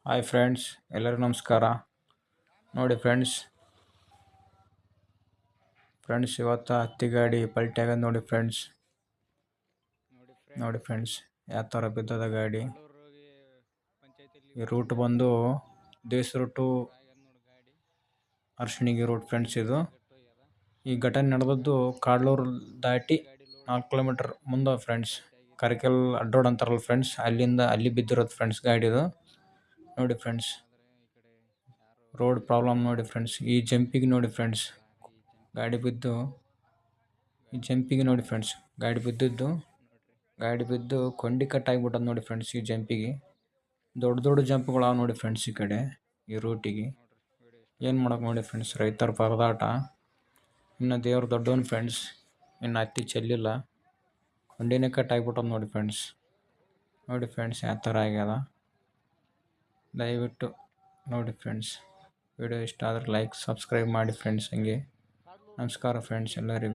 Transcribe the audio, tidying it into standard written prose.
Hi friends, ಎಲ್ಲರಿಗೂ ನಮಸ್ಕಾರ. ನೋಡಿ ಫ್ರೆಂಡ್ಸ್ ಇವತ್ತು ಹತ್ತಿ ಗಾಡಿ ಪಲ್ಟಿ ಆಗ್ಯದ ನೋಡಿ ಫ್ರೆಂಡ್ಸ್. ನೋಡಿ ಫ್ರೆಂಡ್ಸ್ ಯಾವ ಥರ ಬಿದ್ದದ ಗಾಡಿ. ಈ ರೂಟ್ ಬಂದು ದೇಶ ರೂಟು ಅರ್ಶಿಣಿಗೆ ರೂಟ್ ಫ್ರೆಂಡ್ಸ್. ಇದು ಈ ಘಟನೆ ನಡೆದದ್ದು ಕಾಡ್ಲೂರು ದಾಟಿ 4 ಕಿಲೋಮೀಟರ್ ಮುಂದೆ ಫ್ರೆಂಡ್ಸ್. ಕರಿಕೆಲ್ ಅಡ್ರೋಡ್ ಅಂತಾರಲ್ಲ ಫ್ರೆಂಡ್ಸ್, ಅಲ್ಲಿ ಬಿದ್ದಿರೋದು ಫ್ರೆಂಡ್ಸ್ ಗಾಡಿದು. ನೋಡಿ ಫ್ರೆಂಡ್ಸ್, ರೋಡ್ ಪ್ರಾಬ್ಲಮ್ ನೋಡಿ ಫ್ರೆಂಡ್ಸ್. ಈ ಜಂಪಿಗೆ ನೋಡಿ ಫ್ರೆಂಡ್ಸ್ ಗಾಡಿ ಬಿದ್ದು, ಈ ಜಂಪಿಗೆ ನೋಡಿ ಫ್ರೆಂಡ್ಸ್ ಗಾಡಿ ಬಿದ್ದು ಕೊಂಡಿ ಕಟ್ ಆಗಿಬಿಟ್ಟದ ನೋಡಿ ಫ್ರೆಂಡ್ಸ್. ಈ ಜಂಪಿಗೆ ದೊಡ್ಡ ಜಂಪ್ಗಳಾವ ನೋಡಿ ಫ್ರೆಂಡ್ಸ್. ಈ ಕಡೆ ಈ ರೂಟಿಗೆ ಏನು ಮಾಡೋಕೆ ನೋಡಿ ಫ್ರೆಂಡ್ಸ್, ರೈತರ ಪರದಾಟ. ಇನ್ನು ದೇವ್ರು ದೊಡ್ಡವನು ಫ್ರೆಂಡ್ಸ್, ಇನ್ನು ಹತ್ತಿ ಚೆಲ್ಲಿಲ್ಲ, ಕೊಂಡಿನೇ ಕಟ್ ಆಗಿಬಿಟ್ಟದ ನೋಡಿ ಫ್ರೆಂಡ್ಸ್. ನೋಡಿ ಫ್ರೆಂಡ್ಸ್ ಯಾವ ಥರ ಆಗ್ಯದ. ದಯವಿಟ್ಟು ನೋಡಿ ಫ್ರೆಂಡ್ಸ್, ವಿಡಿಯೋ ಇಷ್ಟ ಆದರೆ ಲೈಕ್ ಸಬ್ಸ್ಕ್ರೈಬ್ ಮಾಡಿ ಫ್ರೆಂಡ್ಸ್. ಹಂಗೆ ನಮಸ್ಕಾರ ಫ್ರೆಂಡ್ಸ್ ಎಲ್ಲರಿಗೂ.